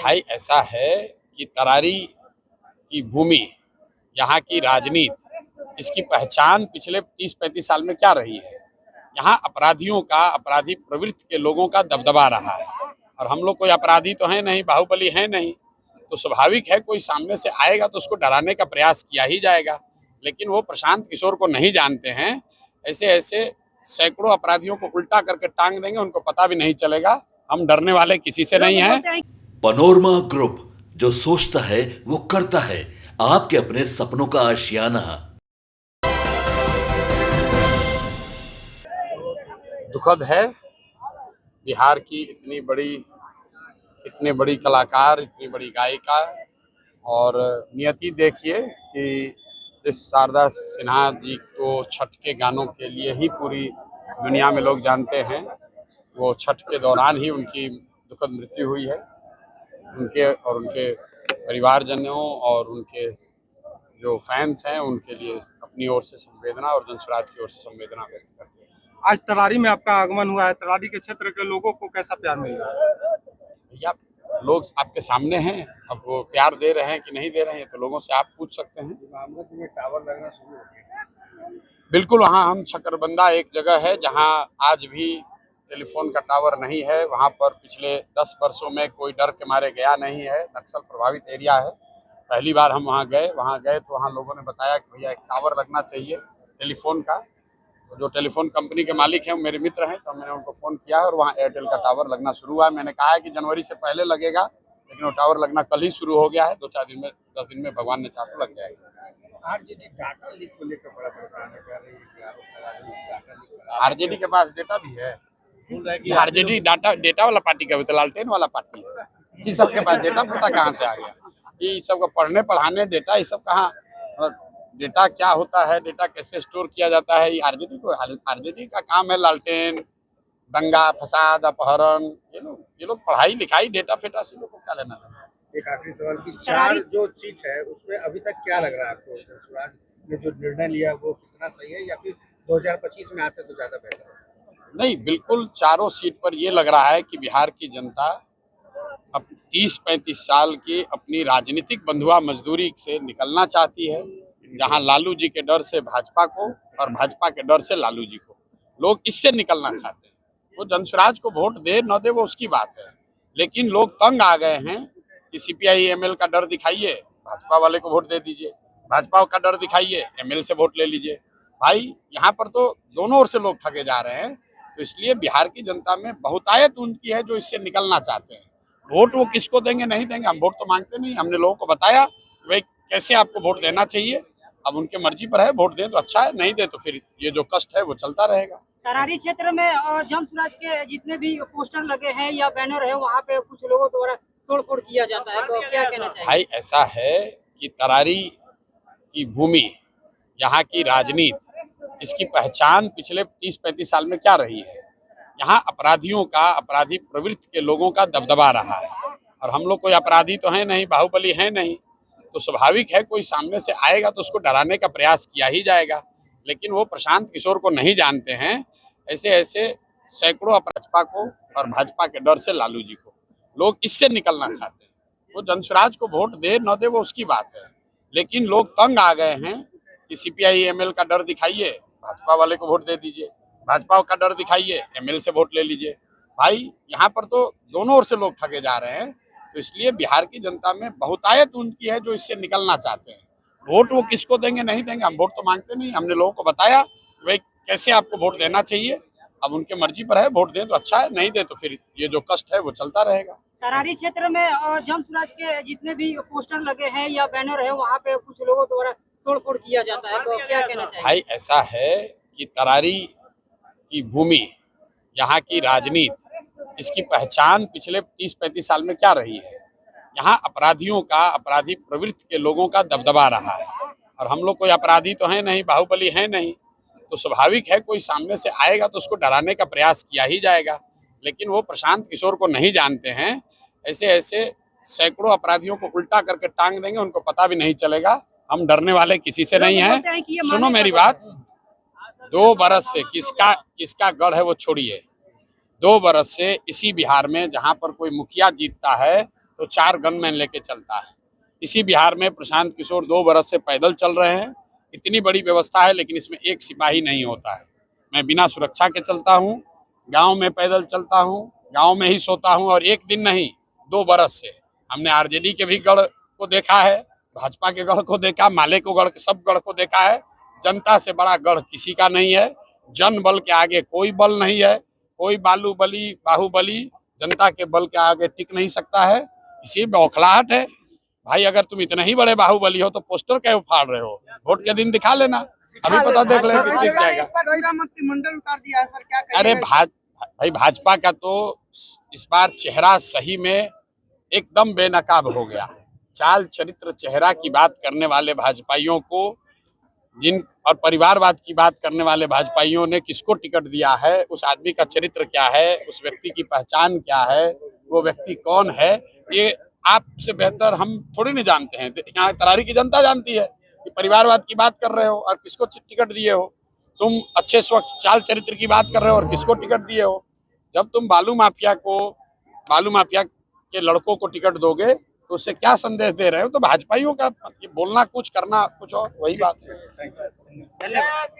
भाई ऐसा है कि तरारी की भूमि, यहाँ की राजनीति, इसकी पहचान पिछले 30-35 साल में क्या रही है। यहाँ अपराधियों का, अपराधी प्रवृत्ति के लोगों का दबदबा रहा है। और हम लोग कोई अपराधी तो है नहीं, बाहुबली है नहीं, तो स्वाभाविक है कोई सामने से आएगा तो उसको डराने का प्रयास किया ही जाएगा। लेकिन वो प्रशांत किशोर को नहीं जानते हैं। ऐसे ऐसे सैकड़ों अपराधियों को उल्टा करके टांग देंगे, उनको पता भी नहीं चलेगा। हम डरने वाले किसी से नहीं हैं। पनोरमा ग्रुप, जो सोचता है वो करता है। आपके अपने सपनों का आशियाना। दुखद है, बिहार की इतनी बड़ी कलाकार, इतनी बड़ी गायिका, और नियति देखिए कि इस शारदा सिन्हा जी को छठ के गानों के लिए ही पूरी दुनिया में लोग जानते हैं। वो छठ के दौरान ही उनकी दुखद मृत्यु हुई है। उनके और उनके परिवारजनों और उनके जो फैंस हैं, उनके लिए अपनी ओर से संवेदना और जनसुराज की ओर से संवेदना व्यक्त करते हैं। आज तरारी में आपका आगमन हुआ है, तरारी के क्षेत्र के लोगों को कैसा प्यार मिल रहा है? भैया, लोग आपके सामने हैं, अब वो प्यार दे रहे हैं कि नहीं दे रहे हैं तो लोगों से आप पूछ सकते हैं। टावर लगना शुरू हो गया। बिल्कुल, वहाँ हम शकरबंदा एक जगह है जहाँ आज भी टेलीफोन का टावर नहीं है। वहाँ पर पिछले 10 वर्षों में कोई डर के मारे गया नहीं है। नक्सल प्रभावित एरिया है। पहली बार हम वहाँ गए तो वहाँ लोगों ने बताया कि भैया एक टावर लगना चाहिए टेलीफोन का। तो जो टेलीफोन कंपनी के मालिक हैं वो मेरे मित्र हैं, तो मैंने उनको फ़ोन किया और वहाँ एयरटेल का टावर लगना शुरू हुआ। मैंने कहा है कि जनवरी से पहले लगेगा, लेकिन वो टावर लगना कल ही शुरू हो गया है। 2-4 दिन में, 10 दिन में भगवान ने चाहा तो लग जाएगा। आरजेडी डाटा लीक को लेकर बड़ा परेशान है, कह रही है कि आरोप लगा रही है डाटा लीक। आरजेडी के पास डेटा भी है। आरजेडी डेटा वाला पार्टी का भी तो लालटेन वाला पार्टी है। ये सबके पास डेटा पता कहाँ से आ गया? ये सबको पढ़ने पढ़ाने डेटा, ये सब कहाँ? डेटा क्या होता है, डेटा कैसे स्टोर किया जाता है, ये आरजेडी का काम है। लालटेन, दंगा फसाद, अपहरण, ये लोग पढ़ाई लिखाई डेटा फेटा से लोग को क्या लेना था। एक आखिरी सवाल की 4 जो सीट है उसमें अभी तक क्या लग रहा है आपको, जनसुराज ने जो निर्णय लिया वो कितना सही है, या फिर 2025 में आते तो ज्यादा बेहतर है? नहीं, बिल्कुल चारों सीट पर ये लग रहा है कि बिहार की जनता अब 30-35 साल की अपनी राजनीतिक बंधुआ मजदूरी से निकलना चाहती है। जहां लालू जी के डर से भाजपा को और भाजपा के डर से लालू जी को, लोग इससे निकलना चाहते हैं। वो जनसुराज को वोट दे न दे वो उसकी बात है, लेकिन लोग तंग आ गए हैं कि सीपीआई एमएल का डर दिखाइए, भाजपा वाले को वोट दे दीजिए, भाजपा का डर दिखाइए, एमएल से वोट ले लीजिए। भाई, यहाँ पर तो दोनों ओर से लोग ठगे जा रहे हैं। तो इसलिए बिहार की जनता में बहुतायत उनकी है जो इससे निकलना चाहते हैं। वोट वो किसको देंगे नहीं देंगे, हम वोट तो मांगते नहीं। हमने लोगों को बताया भाई कैसे आपको वोट देना चाहिए। अब उनके मर्जी पर है, वोट दें तो अच्छा है, नहीं दे तो फिर ये जो कष्ट है वो चलता रहेगा। तरारी क्षेत्र में और जनसुराज के जितने भी पोस्टर लगे हैं या बैनर है, वहाँ पे कुछ लोगों द्वारा तोड़फोड़ किया जाता है, तो क्या कहना चाहिए? भाई ऐसा है कि तरारी की भूमि, यहाँ की राजनीति, इसकी पहचान पिछले 30-35 साल में क्या रही है। यहाँ अपराधियों का, अपराधी प्रवृत्ति के लोगों का दबदबा रहा है। और हम लोग कोई अपराधी तो है नहीं, बाहुबली है नहीं, तो स्वाभाविक है कोई सामने से आएगा तो उसको डराने का प्रयास किया ही जाएगा। लेकिन वो प्रशांत किशोर को नहीं जानते हैं। ऐसे ऐसे सैकड़ों भाजपा को और भाजपा के डर से लालू जी को, लोग इससे निकलना चाहते हैं। वो जनसुराज को वोट दे न दे वो उसकी बात है, लेकिन लोग तंग आ गए हैं कि सीपीआई एमएल का डर दिखाइए, भाजपा वाले को वोट दे दीजिए, भाजपा का डर दिखाइए, एमएल से वोट ले लीजिए। भाई, यहाँ पर तो दोनों ओर से लोग ठगे जा रहे हैं। तो इसलिए बिहार की जनता में बहुतायत उनकी है जो इससे निकलना चाहते हैं। वोट वो किसको देंगे नहीं देंगे, हम वोट तो मांगते नहीं। हमने लोगों को बताया भाई कैसे आपको वोट देना चाहिए। अब उनके मर्जी पर है, वोट दें तो अच्छा है, नहीं दे तो फिर ये जो कष्ट है वो चलता रहेगा। तरारी क्षेत्र में और जनसुराज के जितने भी पोस्टर लगे हैं या बैनर है, वहाँ पे कुछ लोगों द्वारा तोड़फोड़ किया जाता है, तो क्या कहना चाहिए? भाई ऐसा है कि तरारी की भूमि, यहाँ की राजनीति, इसकी पहचान पिछले 30-35 साल में क्या रही है। यहाँ अपराधियों का, अपराधी प्रवृत्ति के लोगों का दबदबा रहा है। और हम लोग कोई अपराधी तो है नहीं, बाहुबली है नहीं, तो स्वाभाविक है कोई सामने से आएगा तो उसको डराने का प्रयास किया ही जाएगा। लेकिन वो प्रशांत किशोर को नहीं जानते हैं। ऐसे ऐसे सैकड़ों अपराधियों को उल्टा करके टांग देंगे, उनको पता भी नहीं चलेगा। हम डरने वाले किसी से नहीं हैं। सुनो मेरी बात, 2 बरस से किसका गढ़ है वो छोड़िए। 2 बरस से इसी बिहार में जहां पर कोई मुखिया जीतता है तो 4 गनमैन लेके चलता है। इसी बिहार में प्रशांत किशोर 2 बरस से पैदल चल रहे हैं। इतनी बड़ी व्यवस्था है लेकिन इसमें एक सिपाही नहीं होता है। मैं बिना सुरक्षा के चलता हूँ, गांव में पैदल चलता हूँ, गांव में ही सोता हूँ, और एक दिन नहीं 2 बरस से हमने आरजेडी के भी गढ़ को देखा है, भाजपा के गढ़ को देखा, माले को गढ़, सब गढ़ को देखा है। जनता से बड़ा गढ़ किसी का नहीं है। जन बल के आगे कोई बल नहीं है। कोई बाहुबली जनता के बल के आगे टिक नहीं सकता है। इसी बौखलाहट है। भाई अगर तुम इतने ही बड़े बाहुबली हो तो पोस्टर क्यों फाड़ रहे हो? वोट के दिन दिखा लेना, अभी पता देख लेना कि जीत जाएगा। मंत्रिमंडल उतार दिया है सर, क्या कहेंगे? अरे भाई भाजपा का तो इस बार चेहरा सही में एकदम बेनकाब हो गया। चाल चरित्र चेहरा की बात करने वाले भाजपाइयों को, और परिवारवाद की बात करने वाले भाजपाइयों ने किसको टिकट दिया है, उस आदमी का चरित्र क्या है, उस व्यक्ति की पहचान क्या है, वो व्यक्ति कौन है, ये आपसे बेहतर हम थोड़ी नहीं जानते हैं। यहाँ तरारी की जनता जानती है कि परिवारवाद की बात कर रहे हो और किसको टिकट दिए हो। तुम अच्छे स्वच्छ चाल चरित्र की बात कर रहे हो और किसको टिकट दिए हो। जब तुम बालू माफिया के लड़कों को टिकट दोगे तो उससे क्या संदेश दे रहे हो? तो भाजपाइयों का बोलना कुछ, करना कुछ और, वही बात है। धन्यवाद।